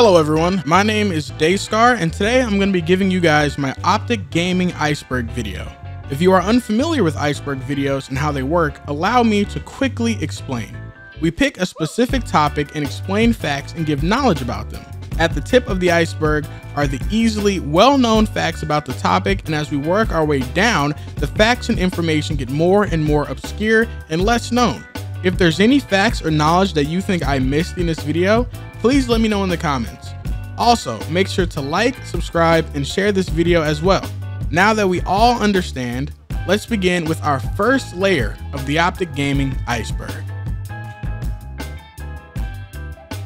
Hello everyone, my name is Dayscar and today I'm going to be giving you guys my OpTic Gaming Iceberg video. If you are unfamiliar with Iceberg videos and how they work, allow me to quickly explain. We pick a specific topic and explain facts and give knowledge about them. At the tip of the iceberg are the easily well-known facts about the topic, and as we work our way down, the facts and information get more and more obscure and less known. If there's any facts or knowledge that you think I missed in this video, please let me know in the comments. Also, make sure to like, subscribe, and share this video as well. Now that we all understand, let's begin with our first layer of the OpTic Gaming iceberg.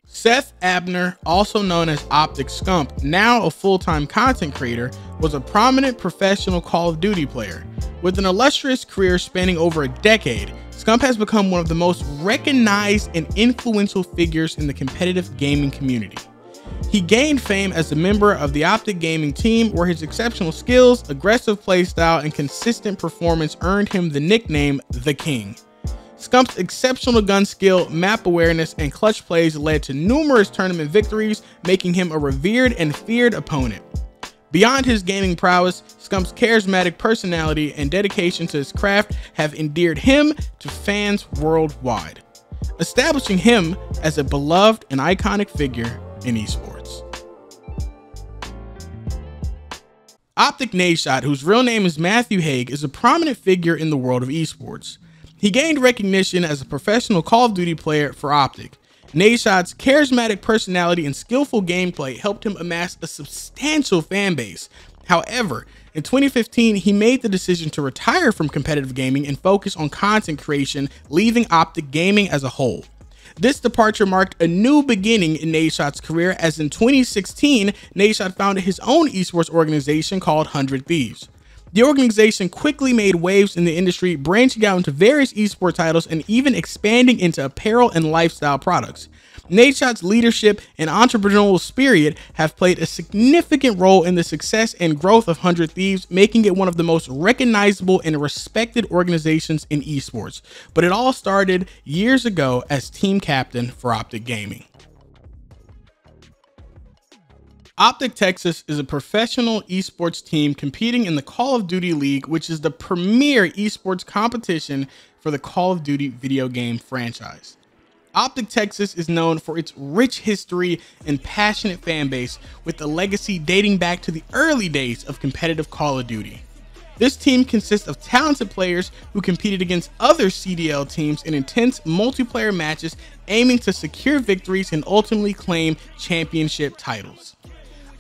Seth Abner, also known as OpTic Scump, now a full-time content creator, was a prominent professional Call of Duty player. With an illustrious career spanning over a decade, Scump has become one of the most recognized and influential figures in the competitive gaming community. He gained fame as a member of the OpTic Gaming team, where his exceptional skills, aggressive playstyle, and consistent performance earned him the nickname The King. Scump's exceptional gun skill, map awareness, and clutch plays led to numerous tournament victories, making him a revered and feared opponent. Beyond his gaming prowess, Scump's charismatic personality and dedication to his craft have endeared him to fans worldwide, establishing him as a beloved and iconic figure in esports. OpTic Nadeshot, whose real name is Matthew Haig, is a prominent figure in the world of esports. He gained recognition as a professional Call of Duty player for OpTic. Nadeshot's charismatic personality and skillful gameplay helped him amass a substantial fan base. However, in 2015, he made the decision to retire from competitive gaming and focus on content creation, leaving OpTic Gaming as a whole. This departure marked a new beginning in Nadeshot's career, as in 2016, Nadeshot founded his own esports organization called 100 Thieves. The organization quickly made waves in the industry, branching out into various esports titles and even expanding into apparel and lifestyle products. Nadeshot's leadership and entrepreneurial spirit have played a significant role in the success and growth of 100 Thieves, making it one of the most recognizable and respected organizations in esports. But it all started years ago as team captain for OpTic Gaming. OpTic Texas is a professional esports team competing in the Call of Duty League, which is the premier esports competition for the Call of Duty video game franchise. OpTic Texas is known for its rich history and passionate fan base, with a legacy dating back to the early days of competitive Call of Duty. This team consists of talented players who competed against other CDL teams in intense multiplayer matches, aiming to secure victories and ultimately claim championship titles.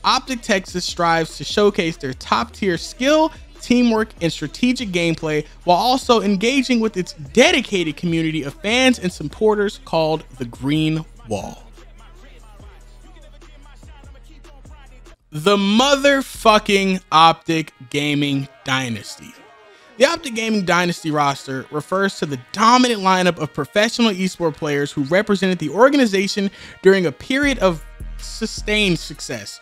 OpTic Texas strives to showcase their top-tier skill, teamwork, and strategic gameplay, while also engaging with its dedicated community of fans and supporters called the Green Wall. The motherfucking OpTic Gaming Dynasty. The OpTic Gaming Dynasty roster refers to the dominant lineup of professional esports players who represented the organization during a period of sustained success.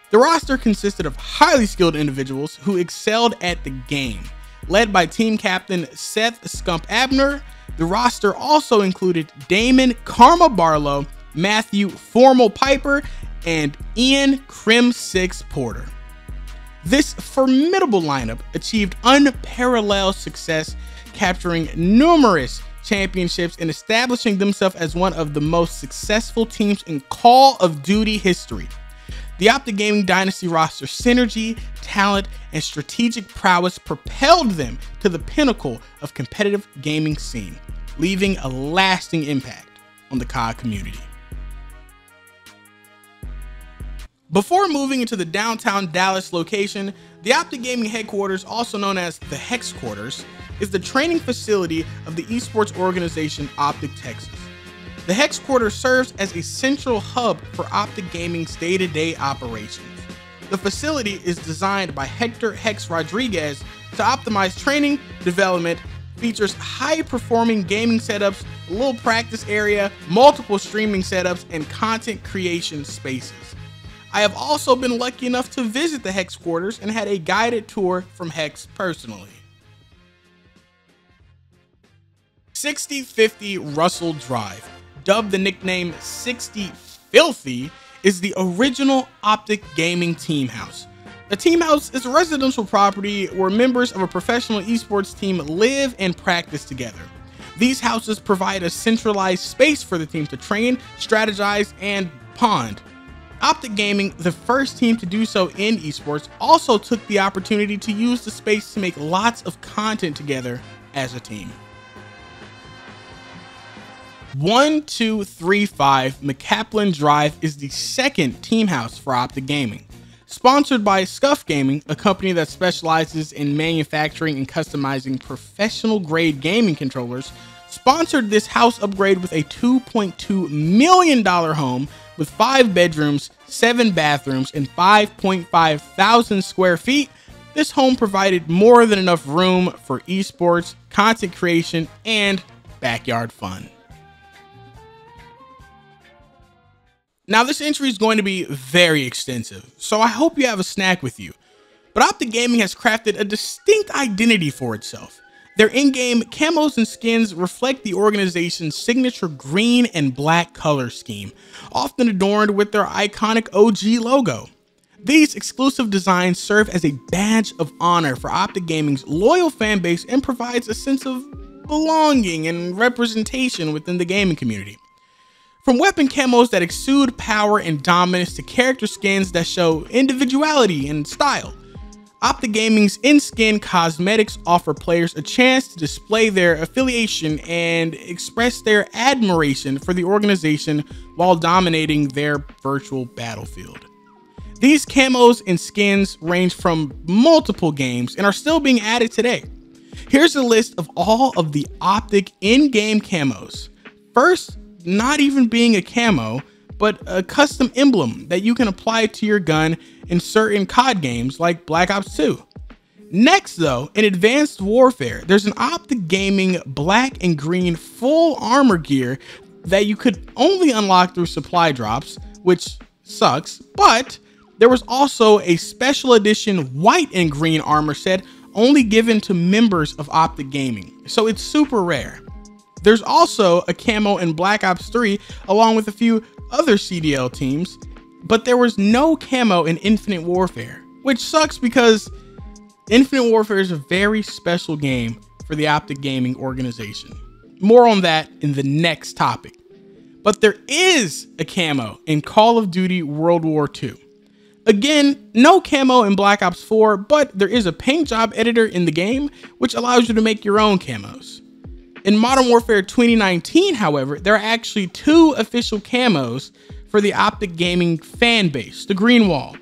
The roster consisted of highly skilled individuals who excelled at the game. Led by team captain Seth Scump Abner, the roster also included Damon Karma Barlow, Matthew Formal Piper, and Ian Crim 6 Porter. This formidable lineup achieved unparalleled success, capturing numerous championships and establishing themselves as one of the most successful teams in Call of Duty history. The OpTic Gaming Dynasty roster synergy, talent, and strategic prowess propelled them to the pinnacle of competitive gaming scene, leaving a lasting impact on the COD community. Before moving into the downtown Dallas location, the OpTic Gaming headquarters, also known as the Heczquarters, is the training facility of the esports organization OpTic Texas. The Heczquarters serves as a central hub for OpTic Gaming's day-to-day operations. The facility is designed by Hector Hecz Rodriguez to optimize training, development, features high-performing gaming setups, a little practice area, multiple streaming setups, and content creation spaces. I have also been lucky enough to visit the Heczquarters and had a guided tour from Hecz personally. 6050 Russell Drive, dubbed the nickname 60 Filthy, is the original OpTic Gaming team house. A team house is a residential property where members of a professional esports team live and practice together. These houses provide a centralized space for the team to train, strategize, and bond. OpTic Gaming, the first team to do so in esports, also took the opportunity to use the space to make lots of content together as a team. 1235 McCaplin Drive is the second team house for OpTic Gaming. Sponsored by Scuf Gaming, a company that specializes in manufacturing and customizing professional grade gaming controllers, sponsored this house upgrade with a $2.2 million home with 5 bedrooms, 7 bathrooms, and 5.5 thousand square feet. This home provided more than enough room for esports, content creation, and backyard fun. Now, this entry is going to be very extensive, so I hope you have a snack with you. But OpTic Gaming has crafted a distinct identity for itself. Their in-game camos and skins reflect the organization's signature green and black color scheme, often adorned with their iconic OG logo. These exclusive designs serve as a badge of honor for OpTic Gaming's loyal fan base and provides a sense of belonging and representation within the gaming community. From weapon camos that exude power and dominance to character skins that show individuality and style, OpTic Gaming's in-skin cosmetics offer players a chance to display their affiliation and express their admiration for the organization while dominating their virtual battlefield. These camos and skins range from multiple games and are still being added today. Here's a list of all of the OpTic in-game camos. First, not even being a camo, but a custom emblem that you can apply to your gun in certain COD games like Black Ops 2. Next though, in Advanced Warfare, there's an OpTic Gaming black and green full armor gear that you could only unlock through supply drops, which sucks, but there was also a special edition white and green armor set only given to members of OpTic Gaming, so it's super rare. There's also a camo in Black Ops 3 along with a few other CDL teams, but there was no camo in Infinite Warfare, which sucks because Infinite Warfare is a very special game for the OpTic Gaming organization. More on that in the next topic. But there is a camo in Call of Duty World War II. Again, no camo in Black Ops 4, but there is a paint job editor in the game which allows you to make your own camos. In Modern Warfare 2019, however, there are actually 2 official camos for the OpTic Gaming fan base, the green wall.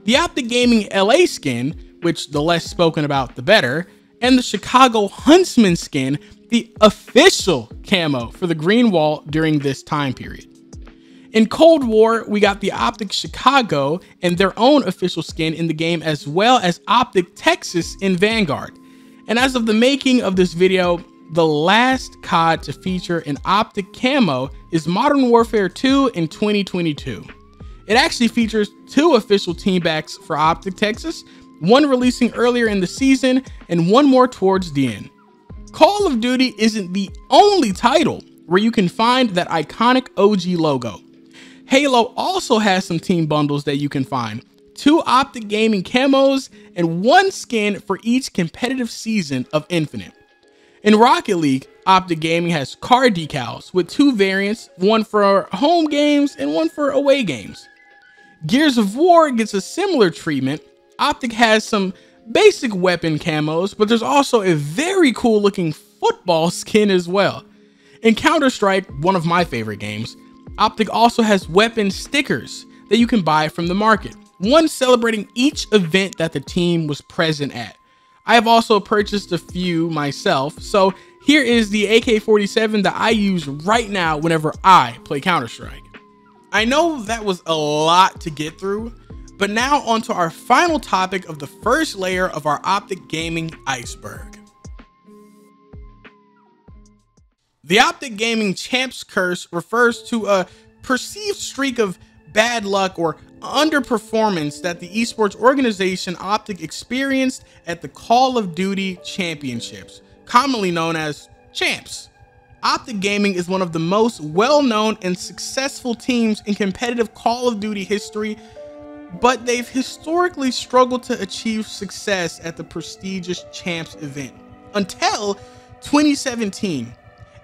The OpTic Gaming LA skin, which the less spoken about the better, and the Chicago Huntsmen skin, the official camo for the green wall during this time period. In Cold War, we got the OpTic Chicago and their own official skin in the game, as well as OpTic Texas in Vanguard. And as of the making of this video, the last COD to feature an OpTic camo is Modern Warfare 2 in 2022. It actually features 2 official team backs for OpTic Texas, one releasing earlier in the season and one more towards the end. Call of Duty isn't the only title where you can find that iconic OG logo. Halo also has some team bundles that you can find, 2 OpTic Gaming camos and 1 skin for each competitive season of Infinite. In Rocket League, OpTic Gaming has car decals with 2 variants, one for home games and one for away games. Gears of War gets a similar treatment. OpTic has some basic weapon camos, but there's also a very cool looking football skin as well. In Counter-Strike, one of my favorite games, OpTic also has weapon stickers that you can buy from the market, one celebrating each event that the team was present at. I have also purchased a few myself, so here is the AK-47 that I use right now whenever I play Counter-Strike. I know that was a lot to get through, but now onto our final topic of the first layer of our OpTic Gaming iceberg. The OpTic Gaming Champ's Curse refers to a perceived streak of bad luck or underperformance that the esports organization OpTic experienced at the Call of Duty Championships, commonly known as Champs. OpTic Gaming is one of the most well-known and successful teams in competitive Call of Duty history, but they've historically struggled to achieve success at the prestigious Champs event until 2017,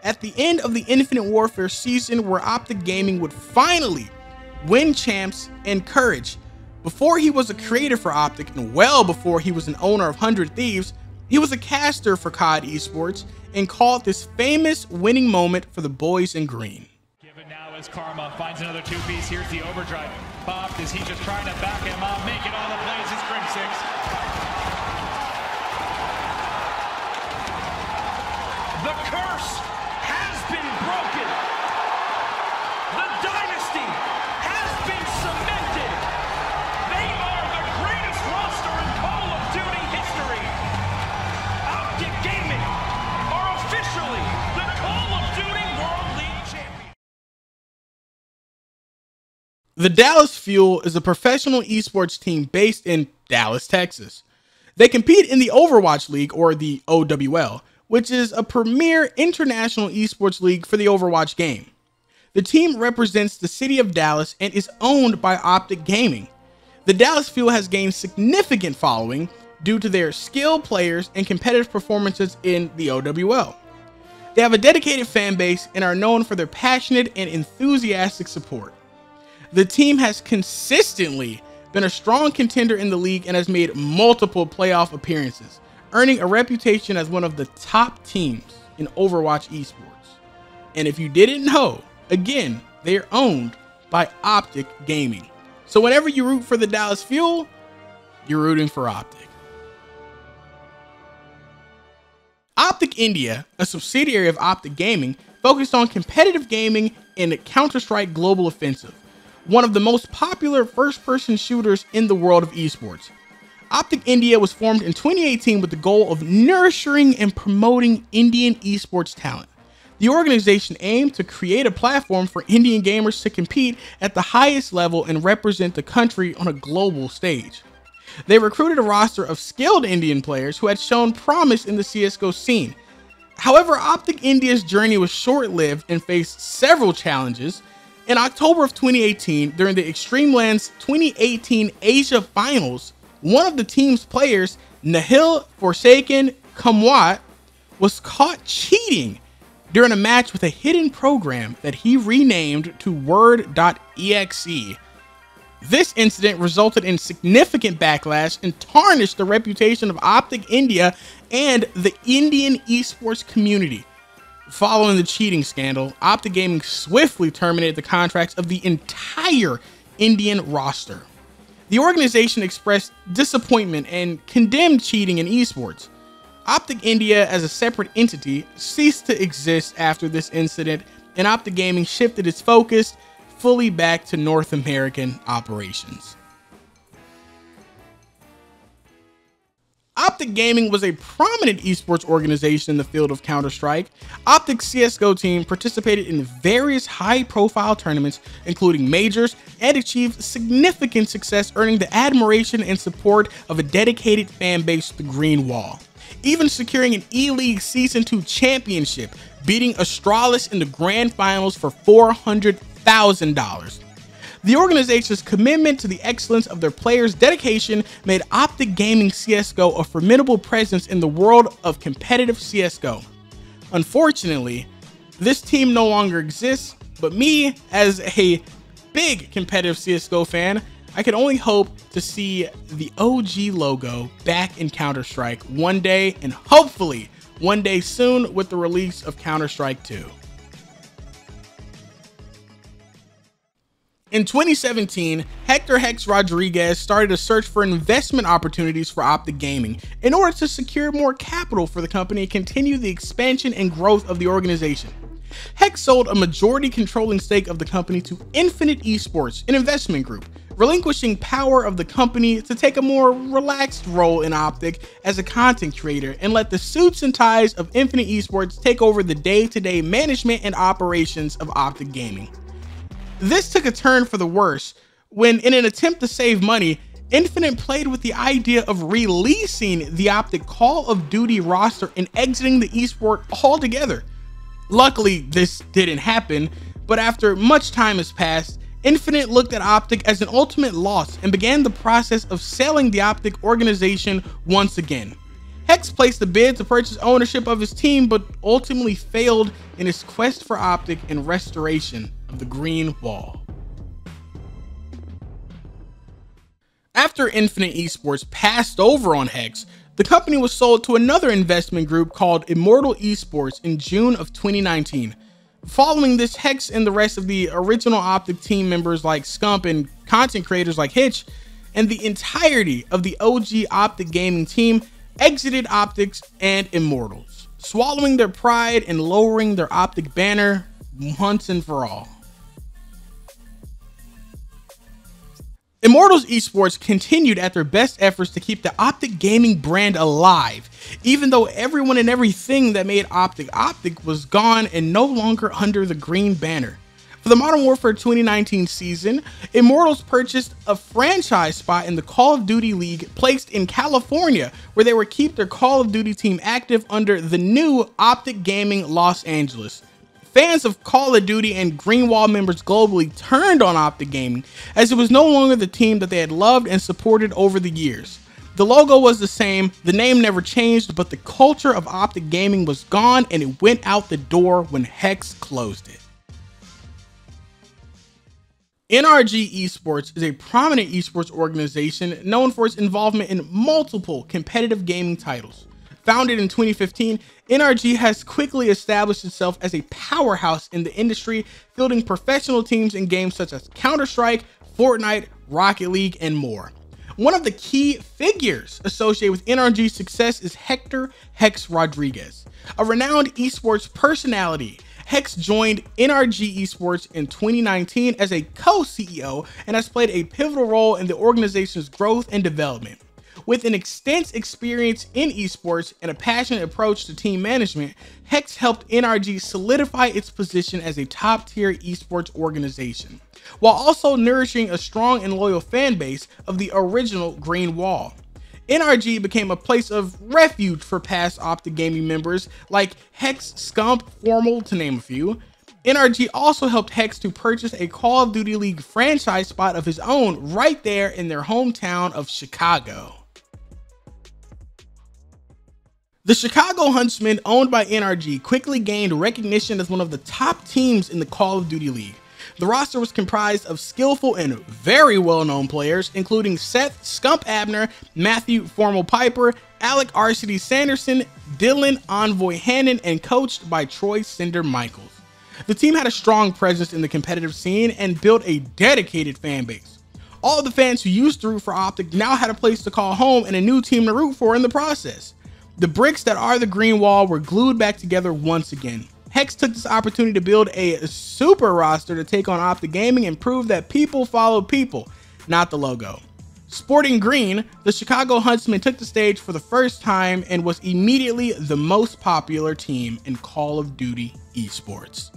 at the end of the Infinite Warfare season, where OpTic Gaming would finally win Champs and Courage. Before he was a creator for OpTic, and well before he was an owner of 100 Thieves, he was a caster for COD Esports and called this famous winning moment for the boys in green. Given now as Karma finds another two-piece. Here's the overdrive. Popped as he's just trying to back him up, make it on the plays is Crim6. The curse has been broken. The dynasty has been cemented. They are the greatest roster in Call of Duty history. OpTic Gaming are officially the Call of Duty World League champions. The Dallas Fuel is a professional esports team based in Dallas, Texas. They compete in the Overwatch League, or the OWL, which is a premier international esports league for the Overwatch game. The team represents the city of Dallas and is owned by OpTic Gaming. The Dallas Fuel has gained significant following due to their skilled players and competitive performances in the OWL. They have a dedicated fan base and are known for their passionate and enthusiastic support. The team has consistently been a strong contender in the league and has made multiple playoff appearances, earning a reputation as one of the top teams in Overwatch esports. And if you didn't know, again, they are owned by OpTic Gaming. So whenever you root for the Dallas Fuel, you're rooting for OpTic. OpTic India, a subsidiary of OpTic Gaming, focused on competitive gaming and Counter-Strike Global Offensive, one of the most popular first-person shooters in the world of esports. OpTic India was formed in 2018 with the goal of nurturing and promoting Indian esports talent. The organization aimed to create a platform for Indian gamers to compete at the highest level and represent the country on a global stage. They recruited a roster of skilled Indian players who had shown promise in the CSGO scene. However, OpTic India's journey was short-lived and faced several challenges. In October of 2018, during the Extreme Lands 2018 Asia Finals, one of the team's players, Nahil Forsaken Kamwat, was caught cheating during a match with a hidden program that he renamed to Word.exe. This incident resulted in significant backlash and tarnished the reputation of OpTic India and the Indian esports community. Following the cheating scandal, OpTic Gaming swiftly terminated the contracts of the entire Indian roster. The organization expressed disappointment and condemned cheating in esports. OpTic India, as a separate entity, ceased to exist after this incident, and OpTic Gaming shifted its focus fully back to North American operations. OpTic Gaming was a prominent esports organization in the field of Counter-Strike. OpTic's CSGO team participated in various high-profile tournaments, including majors, and achieved significant success, earning the admiration and support of a dedicated fan base, the Green Wall, even securing an E-League Season 2 championship, beating Astralis in the grand finals for $400,000. The organization's commitment to the excellence of their players' dedication made OpTic Gaming CSGO a formidable presence in the world of competitive CSGO. Unfortunately, this team no longer exists, but me, as a big competitive CSGO fan, I can only hope to see the OG logo back in Counter-Strike one day, and hopefully one day soon with the release of Counter-Strike 2. In 2017, Hector Hecz Rodriguez started a search for investment opportunities for OpTic Gaming in order to secure more capital for the company and continue the expansion and growth of the organization. Hecz sold a majority controlling stake of the company to Infinite Esports, an investment group, relinquishing power of the company to take a more relaxed role in OpTic as a content creator and let the suits and ties of Infinite Esports take over the day-to-day management and operations of OpTic Gaming. This took a turn for the worse when, in an attempt to save money, Infinite played with the idea of releasing the OpTic Call of Duty roster and exiting the esport altogether. Luckily, this didn't happen, but after much time has passed, Infinite looked at OpTic as an ultimate loss and began the process of selling the OpTic organization once again. Hecz placed a bid to purchase ownership of his team, but ultimately failed in his quest for OpTic and restoration of the Green Wall. After Infinite Esports passed over on Hecz, the company was sold to another investment group called Immortal Esports in June of 2019. Following this, Hecz and the rest of the original OpTic team members like Scump and content creators like Hitch, and the entirety of the OG OpTic Gaming team exited OpTic and Immortals, swallowing their pride and lowering their OpTic banner once and for all. Immortals Esports continued at their best efforts to keep the OpTic Gaming brand alive, even though everyone and everything that made OpTic was gone and no longer under the green banner. For the Modern Warfare 2019 season, Immortals purchased a franchise spot in the Call of Duty League placed in California, where they would keep their Call of Duty team active under the new OpTic Gaming Los Angeles. Fans of Call of Duty and Greenwall members globally turned on OpTic Gaming, as it was no longer the team that they had loved and supported over the years. The logo was the same, the name never changed, but the culture of OpTic Gaming was gone and it went out the door when Hecz closed it. NRG Esports is a prominent esports organization known for its involvement in multiple competitive gaming titles. Founded in 2015, NRG has quickly established itself as a powerhouse in the industry, fielding professional teams in games such as Counter-Strike, Fortnite, Rocket League, and more. One of the key figures associated with NRG's success is Hector "Hecz" Rodriguez, a renowned esports personality. Hecz joined NRG Esports in 2019 as a co-CEO and has played a pivotal role in the organization's growth and development. With an extensive experience in esports and a passionate approach to team management, Hecz helped NRG solidify its position as a top-tier esports organization, while also nourishing a strong and loyal fan base of the original Green Wall. NRG became a place of refuge for past OpTic Gaming members like Hecz, Scump, Formal, to name a few. NRG also helped Hecz to purchase a Call of Duty League franchise spot of his own right there in their hometown of Chicago. The Chicago Huntsmen, owned by NRG, quickly gained recognition as one of the top teams in the Call of Duty League. The roster was comprised of skillful and very well-known players, including Seth Scump Abner, Matthew Formal Piper, Alec RCD Sanderson, Dylan Envoy Hannon, and coached by Troy Cinder Michaels. The team had a strong presence in the competitive scene and built a dedicated fan base. All of the fans who used to root for OpTic now had a place to call home and a new team to root for in the process. The bricks that are the Green Wall were glued back together once again. Hecz took this opportunity to build a super roster to take on OpTic Gaming and prove that people follow people, not the logo. Sporting green, the Chicago Huntsmen took the stage for the first time and was immediately the most popular team in Call of Duty esports.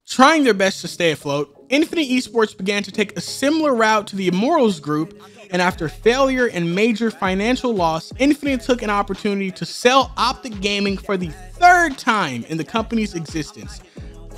Trying their best to stay afloat, Infinite Esports began to take a similar route to the Immortals group, and after failure and major financial loss, Infinite took an opportunity to sell OpTic Gaming for the third time in the company's existence.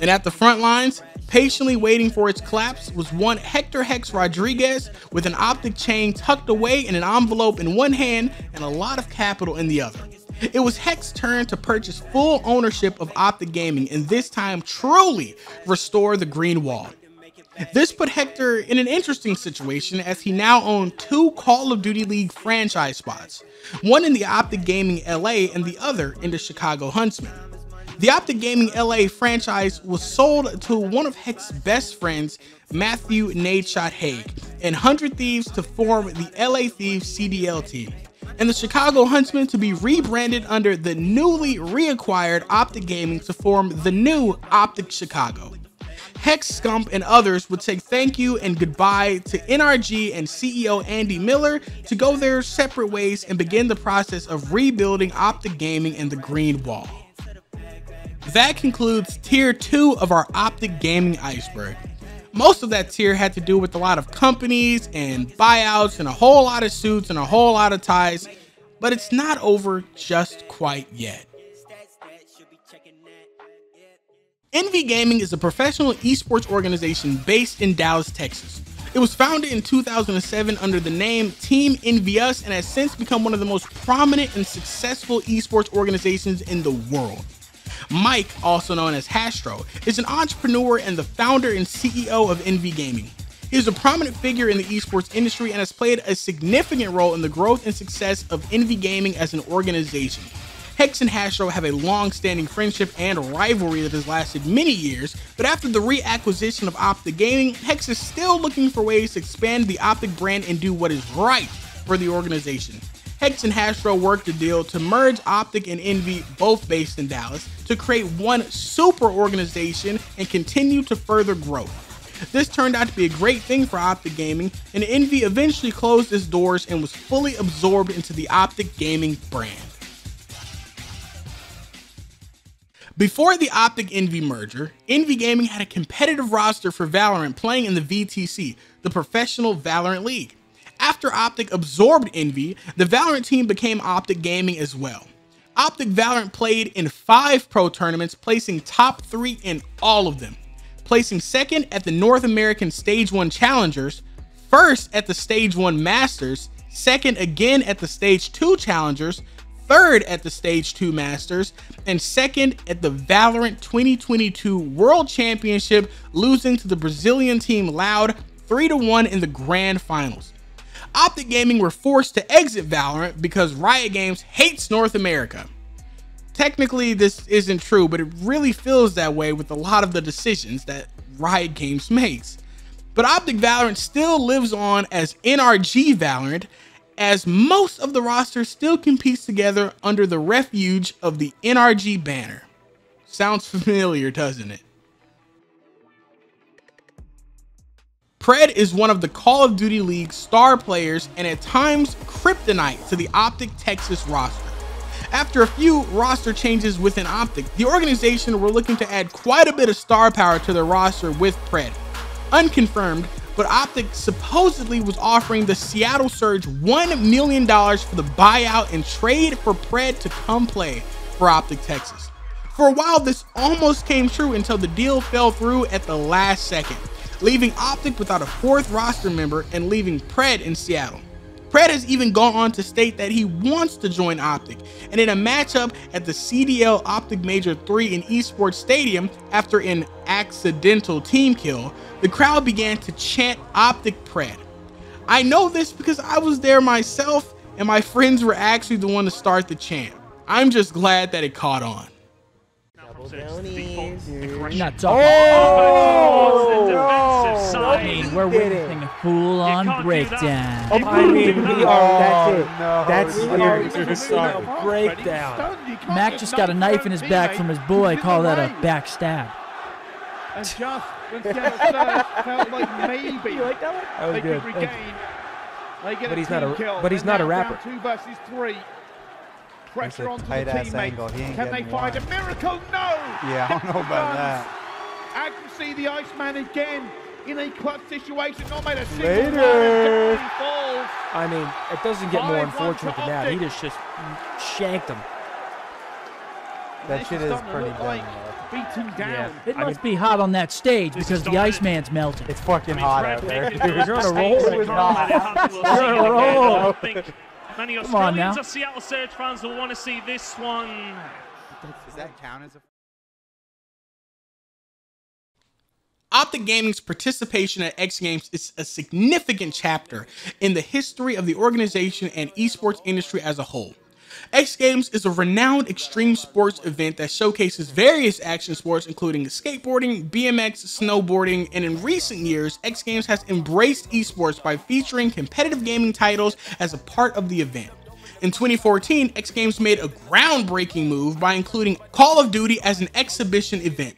And at the front lines, patiently waiting for its collapse, was one Hector "Hecz" Rodriguez with an OpTic chain tucked away in an envelope in one hand and a lot of capital in the other. It was Hex's turn to purchase full ownership of OpTic Gaming and this time truly restore the Green Wall. This put Hector in an interesting situation as he now owned two Call of Duty League franchise spots, one in the OpTic Gaming LA and the other in the Chicago Huntsmen. The OpTic Gaming LA franchise was sold to one of Hex's best friends, Matthew "Nadeshot" Hague, and 100 Thieves to form the LA Thieves CDL team, and the Chicago Huntsmen to be rebranded under the newly reacquired OpTic Gaming to form the new OpTic Chicago. Hecz, Scump, and others would say thank you and goodbye to NRG and CEO Andy Miller to go their separate ways and begin the process of rebuilding OpTic Gaming and the Green Wall. That concludes Tier 2 of our OpTic Gaming iceberg. Most of that tier had to do with a lot of companies and buyouts and a whole lot of suits and a whole lot of ties, but it's not over just quite yet. Envy Gaming is a professional esports organization based in Dallas, Texas. It was founded in 2007 under the name Team Envious and has since become one of the most prominent and successful esports organizations in the world. Mike, also known as Hastro, is an entrepreneur and the founder and CEO of Envy Gaming. He is a prominent figure in the esports industry and has played a significant role in the growth and success of Envy Gaming as an organization. Hecz and Hastro have a long-standing friendship and rivalry that has lasted many years, but after the reacquisition of OpTic Gaming, Hecz is still looking for ways to expand the OpTic brand and do what is right for the organization. Hecz and Hastro worked a deal to merge OpTic and Envy, both based in Dallas, to create one super organization and continue to further growth. This turned out to be a great thing for OpTic Gaming, and Envy eventually closed its doors and was fully absorbed into the OpTic Gaming brand. Before the OpTic Envy merger, Envy Gaming had a competitive roster for Valorant playing in the VTC, the Professional Valorant League. After OpTic absorbed Envy, the Valorant team became OpTic Gaming as well. OpTic Valorant played in 5 pro tournaments, placing top 3 in all of them, placing second at the North American Stage 1 Challengers, first at the Stage 1 Masters, second again at the Stage 2 Challengers, third at the Stage 2 Masters, and second at the Valorant 2022 World Championship, losing to the Brazilian team Loud 3-1 in the grand finals. OpTic Gaming were forced to exit Valorant because Riot Games hates North America. Technically, this isn't true, but it really feels that way with a lot of the decisions that Riot Games makes. But OpTic Valorant still lives on as NRG Valorant, as most of the roster still competes together under the refuge of the NRG banner. Sounds familiar, doesn't it? Pred is one of the Call of Duty League's star players and at times kryptonite to the OpTic Texas roster. After a few roster changes within OpTic, the organization were looking to add quite a bit of star power to their roster with Pred. Unconfirmed, but OpTic supposedly was offering the Seattle Surge $1 million for the buyout and trade for Pred to come play for OpTic Texas. For a while, this almost came true until the deal fell through at the last second, leaving OpTic without a 4th roster member and leaving Pred in Seattle. Pred has even gone on to state that he wants to join OpTic, and in a matchup at the CDL OpTic Major 3 in Esports Stadium after an accidental team kill, the crowd began to chant OpTic Pred. I know this because I was there myself and my friends were actually the one to start the chant. I'm just glad that it caught on. Not talking. I mean, we're witnessing a full-on breakdown. I mean, we are. That's it. That's a breakdown. Mac just got a knife in his back from his boy. Call that a backstab. And just when Seattle Surge felt like maybe You like that one? they could regain, they get But a he's not team a- kill. but he's They're not a now rapper. down 2 versus 3. Pressure a onto the tight-ass angle. teammate. He ain't Can they getting find a one. miracle? No! Yeah, I don't know about that. I can see the Iceman again in a clutch situation. Not made a single Later. run. He falls. I mean, it doesn't get more 5-1 unfortunate for than that. He OpTic. just shanked him. That This shit is is starting to pretty look dumb. like though. beaten down. It I must be hot on that stage because the Iceman's melting. It's fucking hot out there. You're on a roll right now. You're on a roll. Many Come on now. Australians or Seattle Surge fans will want to see this one. Does that count as a... OpTic Gaming's participation at XGames is a significant chapter in the history of the organization and esports industry as a whole. XGames is a renowned extreme sports event that showcases various action sports including skateboarding, BMX, snowboarding, and in recent years, XGames has embraced esports by featuring competitive gaming titles as a part of the event. In 2014, XGames made a groundbreaking move by including Call of Duty as an exhibition event.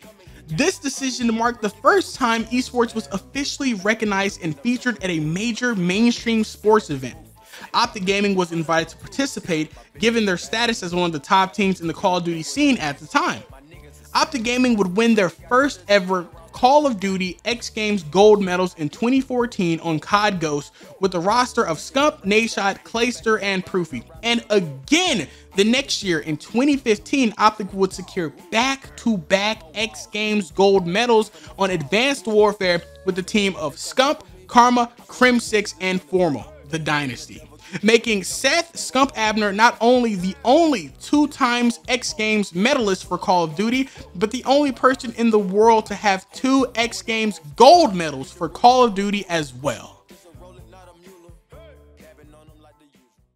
This decision marked the first time esports was officially recognized and featured at a major mainstream sports event. OpTic Gaming was invited to participate, given their status as one of the top teams in the Call of Duty scene at the time. OpTic Gaming would win their first ever Call of Duty XGames gold medals in 2014 on COD Ghost with a roster of Scump, Nadeshot, Clayster, and Proofy. And again, the next year in 2015, OpTic would secure back-to-back XGames gold medals on Advanced Warfare with the team of Scump, Karma, Crim6, and Formal, the Dynasty, making Seth Scump Abner not only the only 2-time XGames medalist for Call of Duty, but the only person in the world to have 2 XGames gold medals for Call of Duty as well.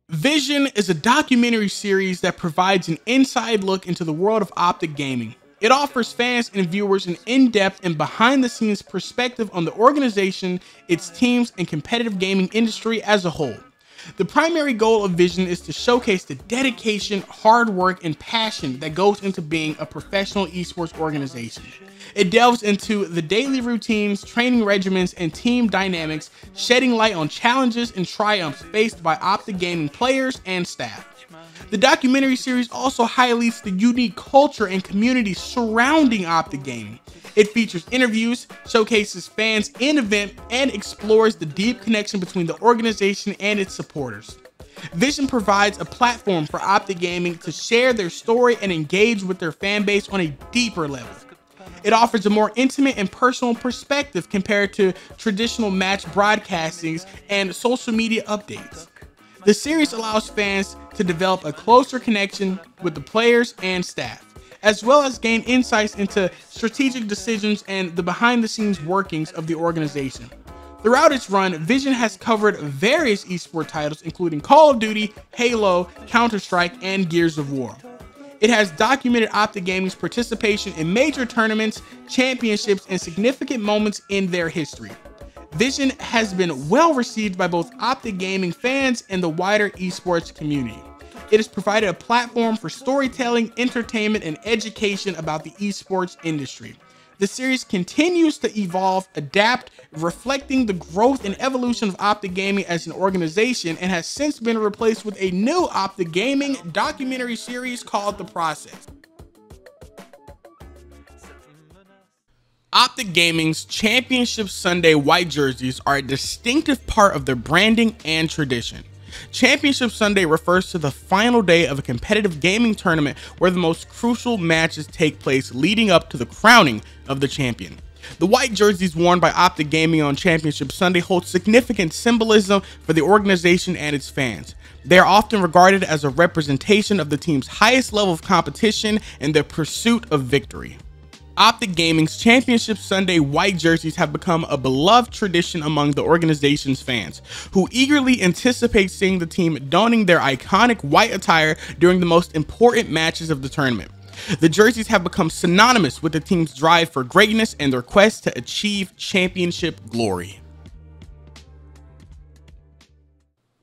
Vision is a documentary series that provides an inside look into the world of OpTic Gaming. It offers fans and viewers an in-depth and behind-the-scenes perspective on the organization, its teams, and competitive gaming industry as a whole. The primary goal of Vision is to showcase the dedication, hard work, and passion that goes into being a professional esports organization. It delves into the daily routines, training regimens, and team dynamics, shedding light on challenges and triumphs faced by OpTic Gaming players and staff. The documentary series also highlights the unique culture and community surrounding OpTic Gaming. It features interviews, showcases fans in event, and explores the deep connection between the organization and its supporters. Vision provides a platform for OpTic Gaming to share their story and engage with their fan base on a deeper level. It offers a more intimate and personal perspective compared to traditional match broadcastings and social media updates. The series allows fans to develop a closer connection with the players and staff, as well as gain insights into strategic decisions and the behind-the-scenes workings of the organization. Throughout its run, Vision has covered various esports titles including Call of Duty, Halo, Counter-Strike, and Gears of War. It has documented OpTic Gaming's participation in major tournaments, championships, and significant moments in their history. Vision has been well received by both OpTic Gaming fans and the wider esports community. It has provided a platform for storytelling, entertainment, and education about the esports industry. The series continues to evolve, adapt, reflecting the growth and evolution of OpTic Gaming as an organization, and has since been replaced with a new OpTic Gaming documentary series called The Process. OpTic Gaming's Championship Sunday white jerseys are a distinctive part of their branding and tradition. Championship Sunday refers to the final day of a competitive gaming tournament where the most crucial matches take place leading up to the crowning of the champion. The white jerseys worn by OpTic Gaming on Championship Sunday hold significant symbolism for the organization and its fans. They are often regarded as a representation of the team's highest level of competition and their pursuit of victory. OpTic Gaming's Championship Sunday white jerseys have become a beloved tradition among the organization's fans, who eagerly anticipate seeing the team donning their iconic white attire during the most important matches of the tournament. The jerseys have become synonymous with the team's drive for greatness and their quest to achieve championship glory.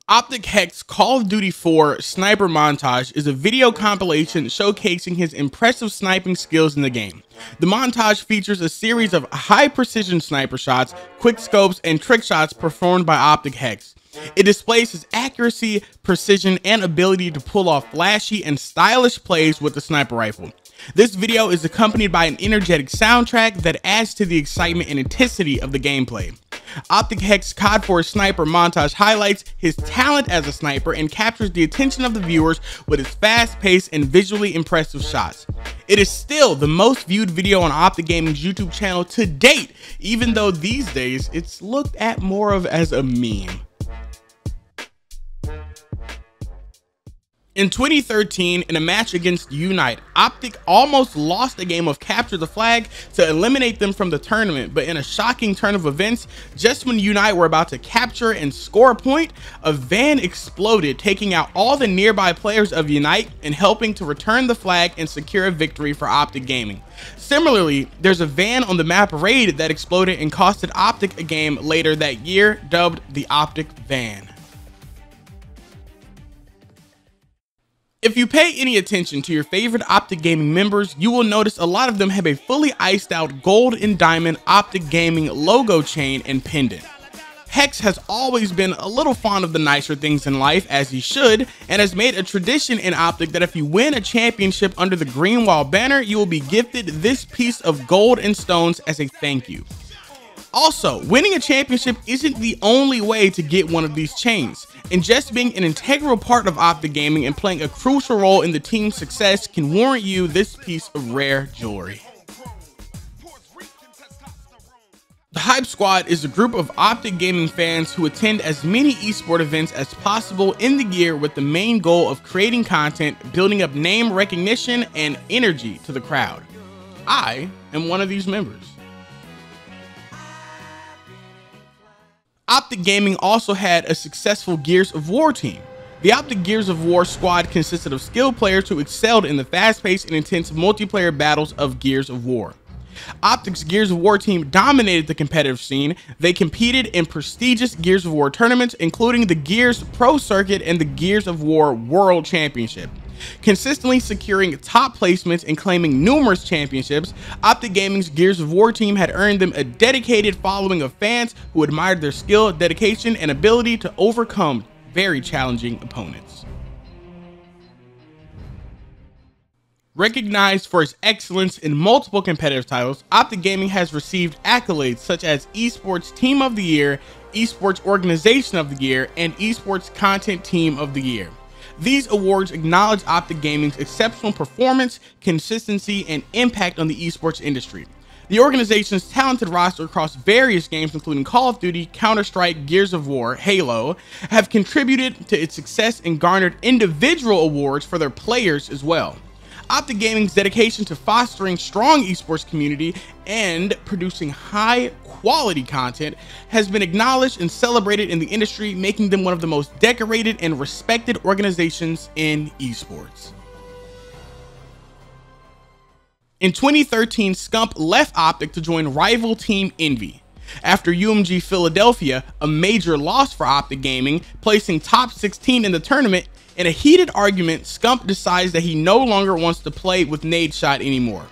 OpTic Hecz Call of Duty 4 Sniper Montage is a video compilation showcasing his impressive sniping skills in the game. The montage features a series of high-precision sniper shots, quick scopes, and trick shots performed by OpTic Hecz. It displays his accuracy, precision, and ability to pull off flashy and stylish plays with the sniper rifle. This video is accompanied by an energetic soundtrack that adds to the excitement and intensity of the gameplay. OpTic Hecz COD 4 Sniper Montage highlights his talent as a sniper and captures the attention of the viewers with his fast-paced and visually impressive shots. It is still the most viewed video on OpTic Gaming's YouTube channel to date, even though these days it's looked at more of as a meme. In 2013, in a match against Unite, OpTic almost lost a game of Capture the Flag to eliminate them from the tournament, but in a shocking turn of events, just when Unite were about to capture and score a point, a van exploded, taking out all the nearby players of Unite and helping to return the flag and secure a victory for OpTic Gaming. Similarly, there's a van on the map Raid that exploded and costed OpTic a game later that year, dubbed the OpTic Van. If you pay any attention to your favorite OpTic Gaming members, you will notice a lot of them have a fully iced out gold and diamond OpTic Gaming logo chain and pendant. Hecz has always been a little fond of the nicer things in life, as he should, and has made a tradition in OpTic that if you win a championship under the green wall banner, you will be gifted this piece of gold and stones as a thank you. Also, winning a championship isn't the only way to get one of these chains, and just being an integral part of OpTic Gaming and playing a crucial role in the team's success can warrant you this piece of rare jewelry. The Hype Squad is a group of OpTic Gaming fans who attend as many esports events as possible in the year with the main goal of creating content, building up name recognition, and energy to the crowd. I am one of these members. OpTic Gaming also had a successful Gears of War team. The OpTic Gears of War squad consisted of skilled players who excelled in the fast-paced and intense multiplayer battles of Gears of War. OpTic's Gears of War team dominated the competitive scene. They competed in prestigious Gears of War tournaments, including the Gears Pro Circuit and the Gears of War World Championship. Consistently securing top placements and claiming numerous championships, OpTic Gaming's Gears of War team had earned them a dedicated following of fans who admired their skill, dedication, and ability to overcome very challenging opponents. Recognized for its excellence in multiple competitive titles, OpTic Gaming has received accolades such as Esports Team of the Year, Esports Organization of the Year, and Esports Content Team of the Year. These awards acknowledge OpTic Gaming's exceptional performance, consistency, and impact on the esports industry. The organization's talented roster across various games including Call of Duty, Counter-Strike, Gears of War, Halo, have contributed to its success and garnered individual awards for their players as well. OpTic Gaming's dedication to fostering strong esports community and producing high quality content has been acknowledged and celebrated in the industry, making them one of the most decorated and respected organizations in esports. In 2013, Scump left OpTic to join rival team Envy. After UMG Philadelphia, a major loss for OpTic Gaming, placing top 16 in the tournament, in a heated argument, Scump decides that he no longer wants to play with Nadeshot anymore.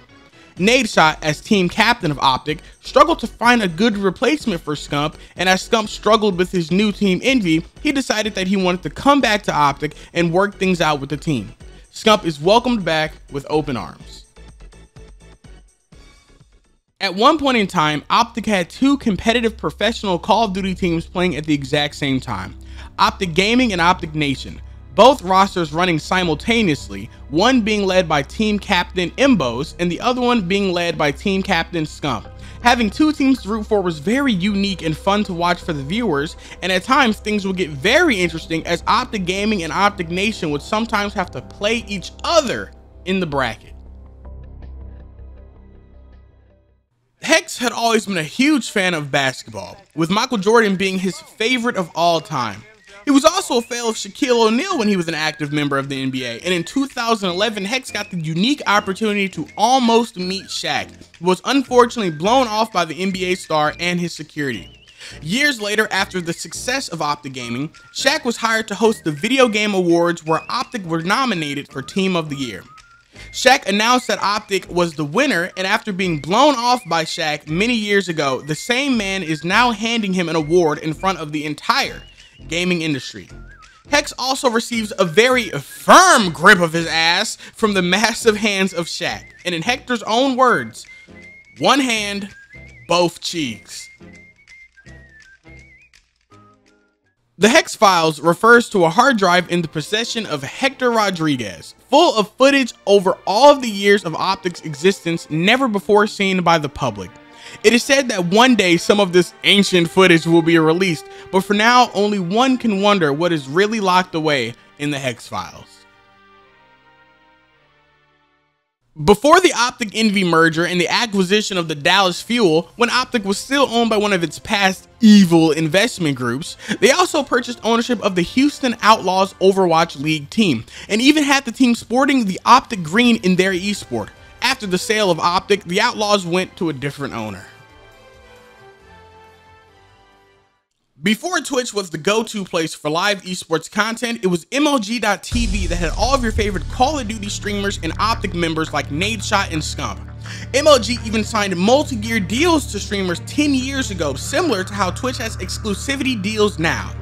Nadeshot, as team captain of OpTic, struggled to find a good replacement for Scump, and as Scump struggled with his new team Envy, he decided that he wanted to come back to OpTic and work things out with the team. Scump is welcomed back with open arms. At one point in time, OpTic had two competitive professional Call of Duty teams playing at the exact same time, OpTic Gaming and OpTic Nation. Both rosters running simultaneously, one being led by team captain Imbos and the other one being led by team captain Scump. Having two teams to root for was very unique and fun to watch for the viewers, and at times things would get very interesting as OpTic Gaming and OpTic Nation would sometimes have to play each other in the bracket. Hecz had always been a huge fan of basketball, with Michael Jordan being his favorite of all time. He was also a fan of Shaquille O'Neal when he was an active member of the NBA, and in 2011, Hecz got the unique opportunity to almost meet Shaq, who was unfortunately blown off by the NBA star and his security. Years later, after the success of OpTic Gaming, Shaq was hired to host the Video Game Awards where OpTic were nominated for Team of the Year. Shaq announced that OpTic was the winner, and after being blown off by Shaq many years ago, the same man is now handing him an award in front of the entire gaming industry. Hecz also receives a very firm grip of his ass from the massive hands of Shaq, and in Hector's own words, one hand, both cheeks. The Hecz Files refers to a hard drive in the possession of Hector Rodriguez, full of footage over all of the years of OpTic's existence never before seen by the public. It is said that one day some of this ancient footage will be released, but for now only one can wonder what is really locked away in the Hecz Files. Before the OpTic Envy merger and the acquisition of the Dallas Fuel, when OpTic was still owned by one of its past evil investment groups, they also purchased ownership of the Houston Outlaws Overwatch League team, and even had the team sporting the OpTic green in their esport. After the sale of OpTic, the Outlaws went to a different owner. Before Twitch was the go-to place for live esports content, it was MLG.TV that had all of your favorite Call of Duty streamers and OpTic members like Nadeshot and Scump. MLG even signed multi-year deals to streamers 10 years ago, similar to how Twitch has exclusivity deals now.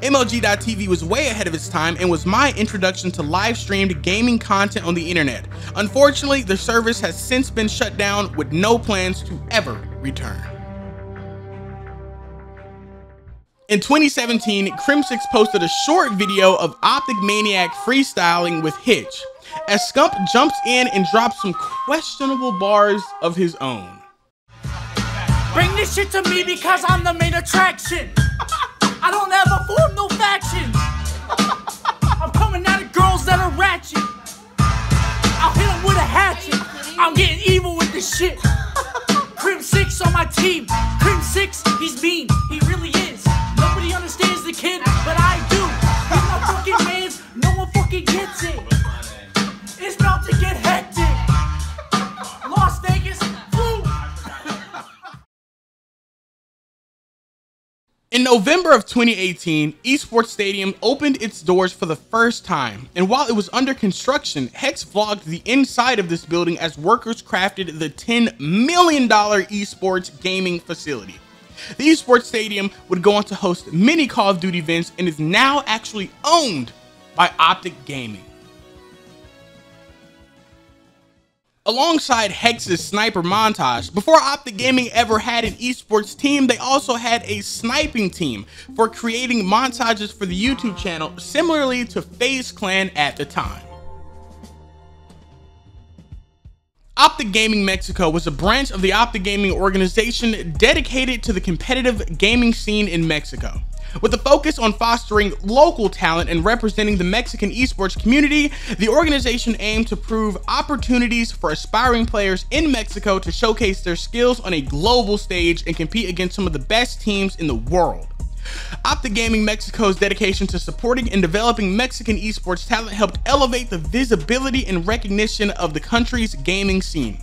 MLG.TV was way ahead of its time and was my introduction to live-streamed gaming content on the internet. Unfortunately, the service has since been shut down with no plans to ever return. In 2017, Crim6 posted a short video of OpTic Maniac freestyling with Hecz, as Scump jumps in and drops some questionable bars of his own. Bring this shit to me because I'm the main attraction. I don't ever form no factions. I'm coming at girls that are ratchet. I'll hit them with a hatchet. I'm getting evil with this shit. Crim6 on my team. Crim6, he's mean. He really is. Nobody understands the kid, but I do. He's my fucking mans. No one fucking gets it. It's about to get hectic. Las Vegas, flu. In November of 2018, Esports Stadium opened its doors for the first time, and while it was under construction, Hecz vlogged the inside of this building as workers crafted the $10 million esports gaming facility. The Esports Stadium would go on to host many Call of Duty events and is now actually owned by OpTic Gaming. Alongside Hex's Sniper Montage, before OpTic Gaming ever had an esports team, they also had a sniping team for creating montages for the YouTube channel, similarly to FaZe Clan at the time. OpTic Gaming Mexico was a branch of the OpTic Gaming organization dedicated to the competitive gaming scene in Mexico. With a focus on fostering local talent and representing the Mexican esports community, the organization aimed to prove opportunities for aspiring players in Mexico to showcase their skills on a global stage and compete against some of the best teams in the world. OpTic Gaming Mexico's dedication to supporting and developing Mexican esports talent helped elevate the visibility and recognition of the country's gaming scene,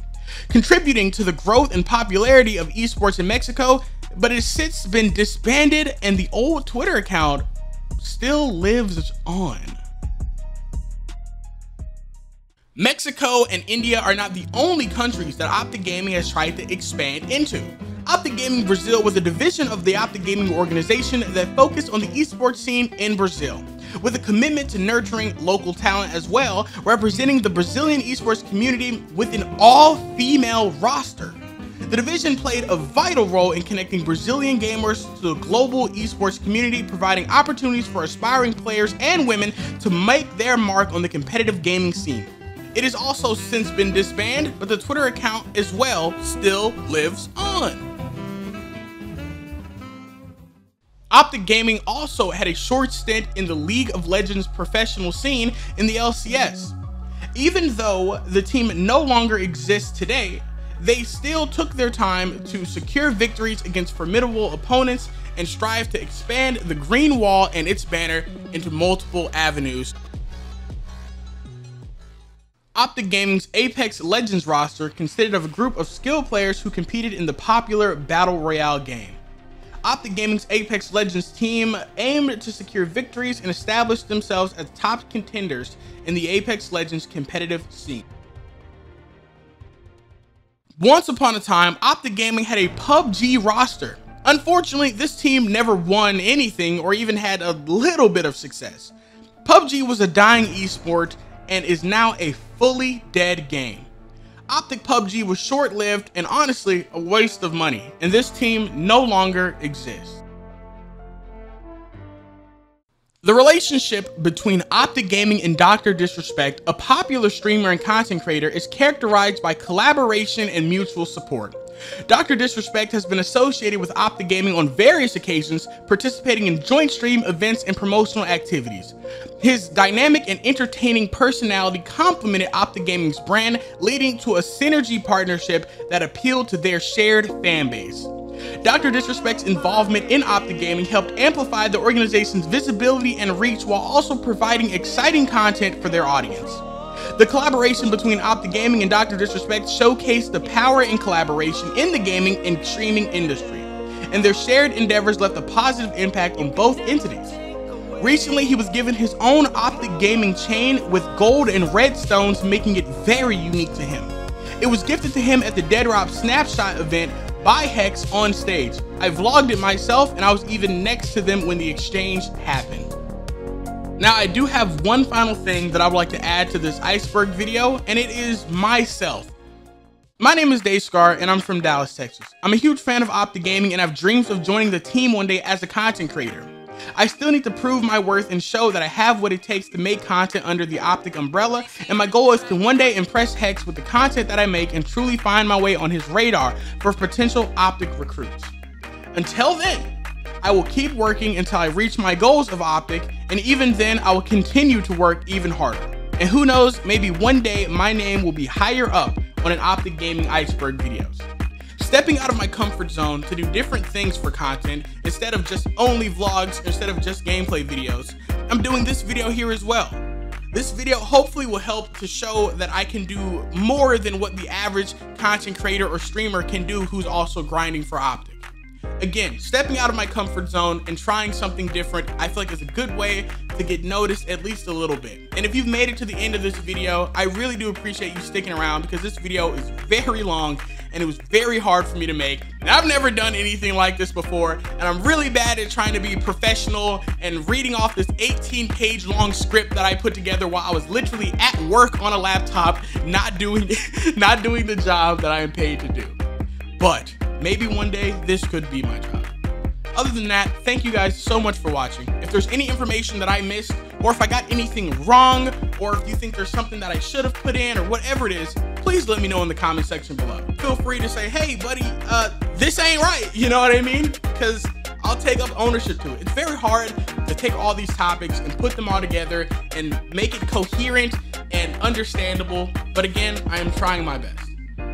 contributing to the growth and popularity of esports in Mexico, but it has since been disbanded and the old Twitter account still lives on. Mexico and India are not the only countries that OpTic Gaming has tried to expand into. OpTic Gaming Brazil was a division of the OpTic Gaming organization that focused on the esports scene in Brazil, with a commitment to nurturing local talent as well, representing the Brazilian esports community with an all-female roster. The division played a vital role in connecting Brazilian gamers to the global esports community, providing opportunities for aspiring players and women to make their mark on the competitive gaming scene. It has also since been disbanded, but the Twitter account as well still lives on. OpTic Gaming also had a short stint in the League of Legends professional scene in the LCS. Even though the team no longer exists today, they still took their time to secure victories against formidable opponents and strive to expand the green wall and its banner into multiple avenues. OpTic Gaming's Apex Legends roster consisted of a group of skilled players who competed in the popular Battle Royale game. OpTic Gaming's Apex Legends team aimed to secure victories and establish themselves as top contenders in the Apex Legends competitive scene. Once upon a time, OpTic Gaming had a PubG roster. Unfortunately, this team never won anything or even had a little bit of success. PubG was a dying esport and is now a fully dead game. OpTic PubG was short-lived and honestly a waste of money, and this team no longer exists. The relationship between OpTic Gaming and Dr. Disrespect, a popular streamer and content creator, is characterized by collaboration and mutual support. Dr. Disrespect has been associated with OpTic Gaming on various occasions, participating in joint stream events and promotional activities. His dynamic and entertaining personality complemented OpTic Gaming's brand, leading to a synergy partnership that appealed to their shared fan base. Dr. Disrespect's involvement in OpTic Gaming helped amplify the organization's visibility and reach while also providing exciting content for their audience. The collaboration between OpTic Gaming and Dr. Disrespect showcased the power and collaboration in the gaming and streaming industry, and their shared endeavors left a positive impact on both entities. Recently, he was given his own OpTic Gaming chain with gold and red stones, making it very unique to him. It was gifted to him at the Dead Drop Snapshot event by Hecz on stage. I vlogged it myself, and I was even next to them when the exchange happened. Now, I do have one final thing that I would like to add to this Iceberg video, and it is myself. My name is Dayscar, and I'm from Dallas, Texas. I'm a huge fan of OpTic Gaming, and have dreams of joining the team one day as a content creator. I still need to prove my worth and show that I have what it takes to make content under the OpTic umbrella, and my goal is to one day impress Hecz with the content that I make and truly find my way on his radar for potential OpTic recruits. Until then, I will keep working until I reach my goals of OpTic, and even then I will continue to work even harder. And who knows, maybe one day my name will be higher up on an OpTic Gaming Iceberg videos. Stepping out of my comfort zone to do different things for content instead of just only vlogs, instead of just gameplay videos, I'm doing this video here as well. This video hopefully will help to show that I can do more than what the average content creator or streamer can do who's also grinding for OpTic. Again, stepping out of my comfort zone and trying something different, I feel like is a good way to get noticed at least a little bit. And if you've made it to the end of this video, I really do appreciate you sticking around, because this video is very long and it was very hard for me to make. And I've never done anything like this before, and I'm really bad at trying to be professional and reading off this 18-page long script that I put together while I was literally at work on a laptop, not doing the job that I am paid to do. But maybe one day this could be my job. Other than that, thank you guys so much for watching. If there's any information that I missed, or if I got anything wrong, or if you think there's something that I should have put in, or whatever it is, please let me know in the comment section below. Feel free to say, hey buddy, this ain't right, you know what I mean? Because I'll take up ownership to it. It's very hard to take all these topics and put them all together and make it coherent and understandable, but again, I am trying my best.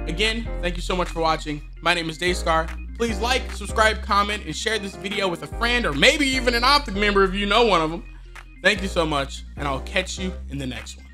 Again, thank you so much for watching. My name is Dayscar. Please like, subscribe, comment, and share this video with a friend, or maybe even an OpTic member if you know one of them. Thank you so much, and I'll catch you in the next one.